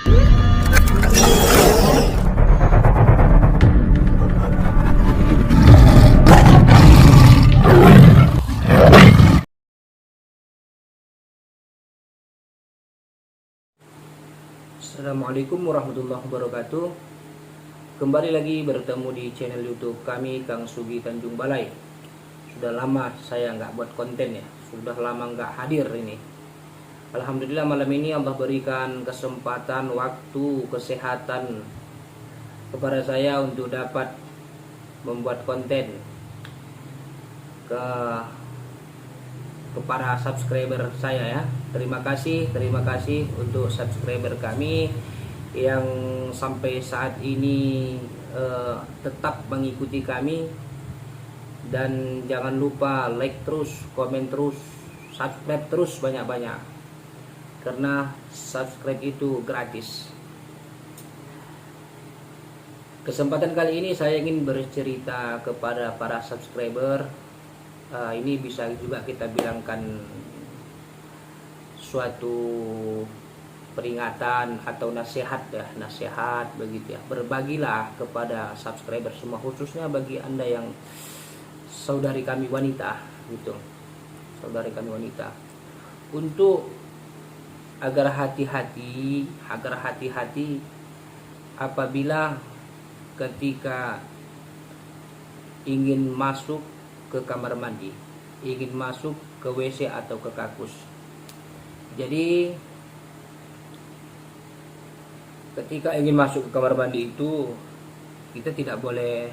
Assalamualaikum warahmatullahi wabarakatuh. Kembali lagi bertemu di channel YouTube kami, Kang Sugi Tanjung Balai. Sudah lama saya nggak buat konten ya, sudah lama nggak hadir ini. Alhamdulillah malam ini Allah berikan kesempatan, waktu, kesehatan kepada saya untuk dapat membuat konten kepada subscriber saya ya. Terima kasih untuk subscriber kami yang sampai saat ini tetap mengikuti kami. Dan jangan lupa like terus, komen terus, subscribe terus banyak-banyak, karena subscribe itu gratis. Kesempatan kali ini saya ingin bercerita kepada para subscriber. Ini bisa juga kita bilangkan suatu peringatan atau nasihat ya, nasihat begitu ya. Berbagilah kepada subscriber semua, khususnya bagi Anda yang saudari kami wanita gitu. Saudari kami wanita, untuk agar hati-hati apabila ketika ingin masuk ke kamar mandi, ingin masuk ke WC atau ke kakus. Jadi ketika ingin masuk ke kamar mandi itu kita tidak boleh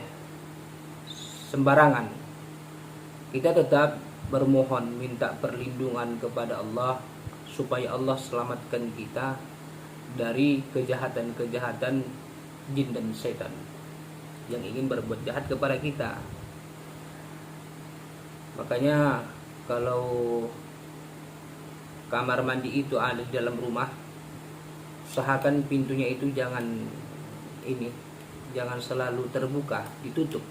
sembarangan. Kita tetap bermohon, minta perlindungan kepada Allah supaya Allah selamatkan kita dari kejahatan-kejahatan jin dan setan yang ingin berbuat jahat kepada kita. Makanya kalau kamar mandi itu ada di dalam rumah, usahakan pintunya itu jangan selalu terbuka, ditutup.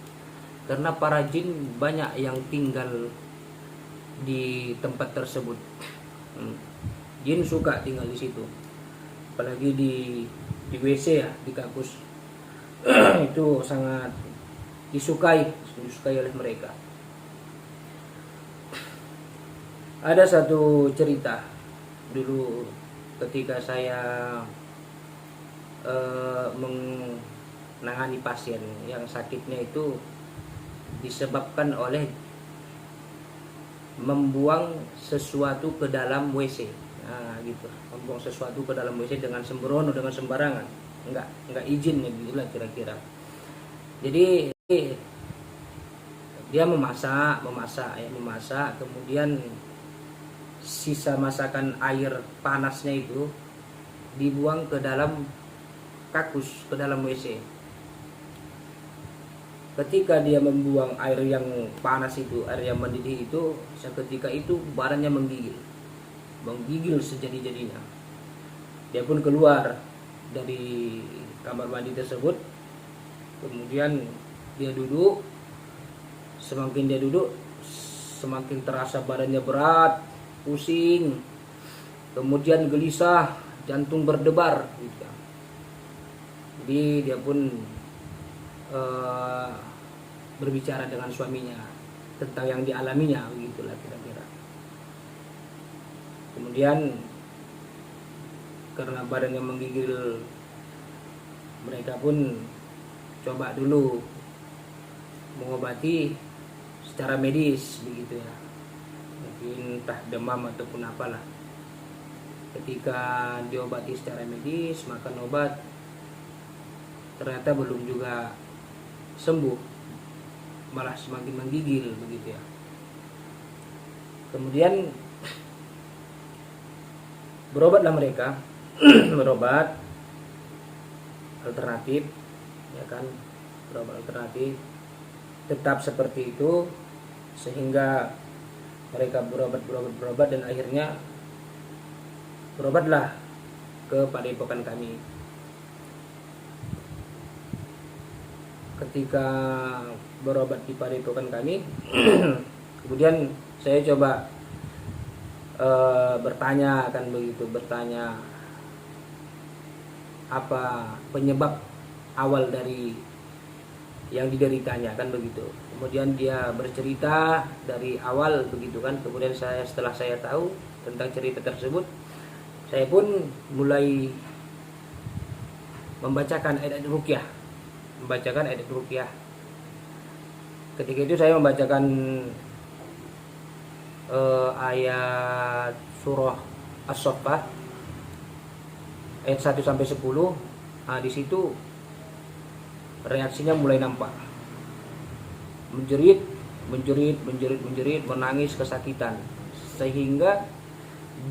Karena para jin banyak yang tinggal di tempat tersebut. Jin suka tinggal di situ, apalagi di WC ya, di kampus. Itu sangat disukai oleh mereka. Ada satu cerita dulu ketika saya menangani pasien yang sakitnya itu disebabkan oleh membuang sesuatu ke dalam WC. Nah, gitu. Membuang sesuatu ke dalam WC dengan sembrono, dengan sembarangan. Enggak izin ya, gitulah kira-kira. Jadi dia memasak, kemudian sisa masakan air panasnya itu dibuang ke dalam kakus, ke dalam WC. Ketika dia membuang air yang panas itu, air yang mendidih itu, seketika itu badannya menggigil sejadi-jadinya. Dia pun keluar dari kamar mandi tersebut, kemudian dia duduk. Semakin dia duduk, semakin terasa badannya berat, pusing, kemudian gelisah, jantung berdebar gitu. Jadi dia pun berbicara dengan suaminya tentang yang dialaminya, begitulah kira-kira. Kemudian karena badannya menggigil, mereka pun coba dulu mengobati secara medis begitu ya, mungkin entah demam ataupun apalah. Ketika diobati secara medis, makan obat, ternyata belum juga sembuh, malah semakin menggigil begitu ya. Kemudian berobatlah mereka berobat alternatif ya kan, berobat alternatif tetap seperti itu, sehingga mereka berobat dan akhirnya berobatlah ke padepokan kami. Ketika berobat di padepokan kami kemudian saya coba bertanya apa penyebab awal dari yang dideritanya, kan begitu. Kemudian dia bercerita dari awal begitu kan. Kemudian setelah saya tahu tentang cerita tersebut, saya pun mulai membacakan ayat ruqyah. Ketika itu saya membacakan ayat surah As-Saffat ayat 1 sampai 10. Nah, di situ reaksinya mulai nampak. Menjerit, menangis kesakitan. Sehingga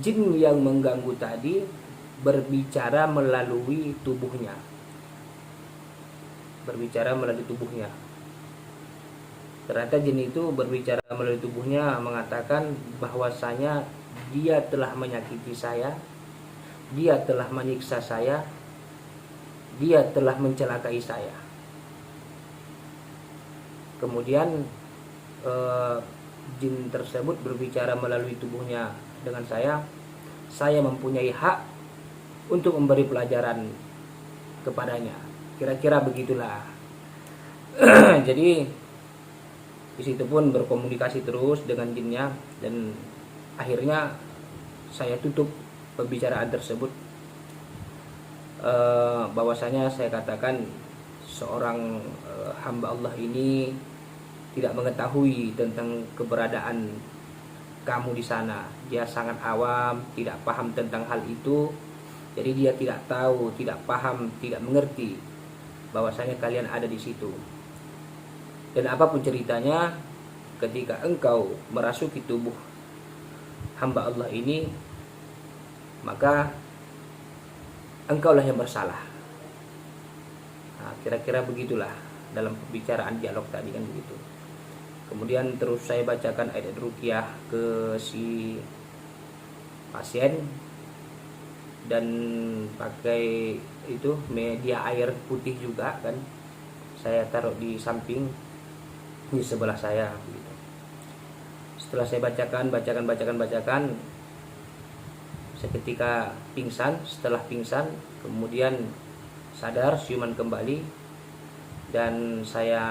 jin yang mengganggu tadi berbicara melalui tubuhnya. Ternyata jin itu berbicara melalui tubuhnya, mengatakan bahwasanya dia telah menyakiti saya, dia telah menyiksa saya, dia telah mencelakai saya. Kemudian jin tersebut berbicara melalui tubuhnya dengan saya mempunyai hak untuk memberi pelajaran kepadanya. Kira-kira begitulah. Jadi di situ pun berkomunikasi terus dengan jinnya, dan akhirnya saya tutup pembicaraan tersebut. Bahwasanya saya katakan seorang hamba Allah ini tidak mengetahui tentang keberadaan kamu di sana. Dia sangat awam, tidak paham tentang hal itu. Jadi dia tidak tahu, tidak paham, tidak mengerti bahwasanya kalian ada di situ. Dan apapun ceritanya, ketika engkau merasuki tubuh hamba Allah ini, maka engkaulah yang bersalah. Nah, kira-kira begitulah dalam pembicaraan dialog tadi, kan begitu. Kemudian terus saya bacakan ayat ruqyah ke si pasien, dan pakai itu media air putih juga kan, saya taruh di samping di sebelah saya gitu. Setelah saya bacakan, seketika pingsan. Setelah pingsan kemudian sadar, siuman kembali, dan saya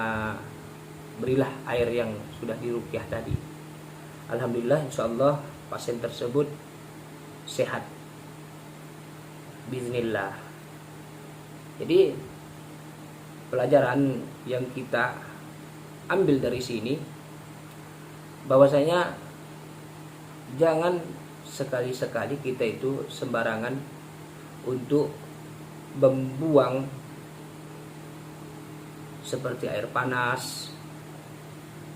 berilah air yang sudah diruqyah tadi. Alhamdulillah, insyaallah pasien tersebut sehat biiznillah. Jadi pelajaran yang kita ambil dari sini, bahwasanya jangan sekali-sekali kita itu sembarangan untuk membuang seperti air panas,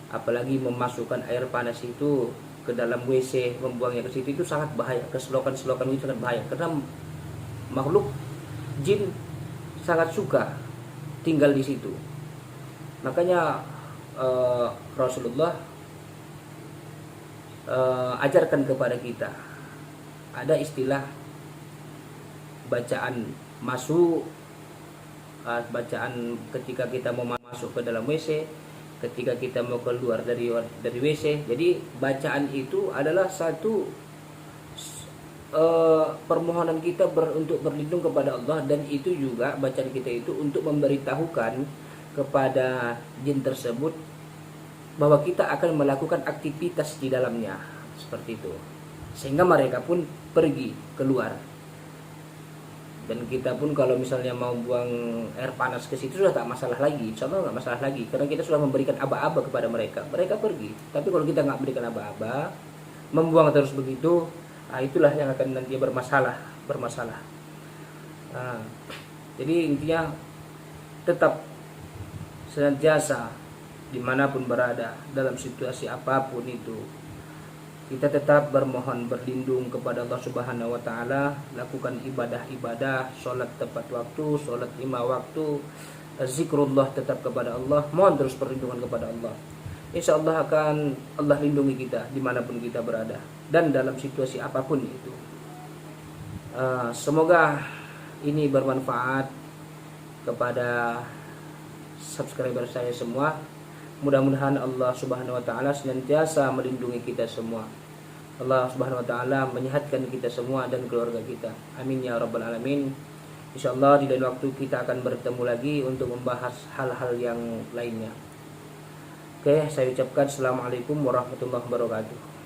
apalagi memasukkan air panas itu ke dalam WC, membuangnya ke situ, itu sangat bahaya. Keselokan-selokan itu sangat bahaya, karena makhluk jin sangat suka tinggal di situ. Makanya Rasulullah ajarkan kepada kita, ada istilah bacaan masuk, bacaan ketika kita mau masuk ke dalam WC, ketika kita mau keluar dari WC. Jadi bacaan itu adalah satu permohonan kita untuk berlindung kepada Allah, dan itu juga bacaan kita itu untuk memberitahukan kepada jin tersebut bahwa kita akan melakukan aktivitas di dalamnya, seperti itu, sehingga mereka pun pergi keluar. Dan kita pun kalau misalnya mau buang air panas ke situ sudah tak masalah lagi, insya Allah nggak masalah lagi, karena kita sudah memberikan aba-aba kepada mereka pergi. Tapi kalau kita nggak berikan aba-aba, membuang terus begitu, nah itulah yang akan nanti bermasalah. Nah, jadi intinya tetap senantiasa dimanapun berada, dalam situasi apapun itu, kita tetap bermohon berlindung kepada Allah Subhanahu wa taala, lakukan ibadah-ibadah, sholat tepat waktu, sholat 5 waktu, zikrullah tetap kepada Allah, mohon terus perlindungan kepada Allah. Insya Allah akan Allah lindungi kita dimanapun kita berada dan dalam situasi apapun itu. Semoga ini bermanfaat kepada subscriber saya semua. Mudah-mudahan Allah Subhanahu wa taala senantiasa melindungi kita semua. Allah Subhanahu wa taala menyehatkan kita semua dan keluarga kita. Amin ya rabbal alamin. Insya Allah di lain waktu kita akan bertemu lagi untuk membahas hal-hal yang lainnya. Oke, saya ucapkan Assalamualaikum warahmatullahi wabarakatuh.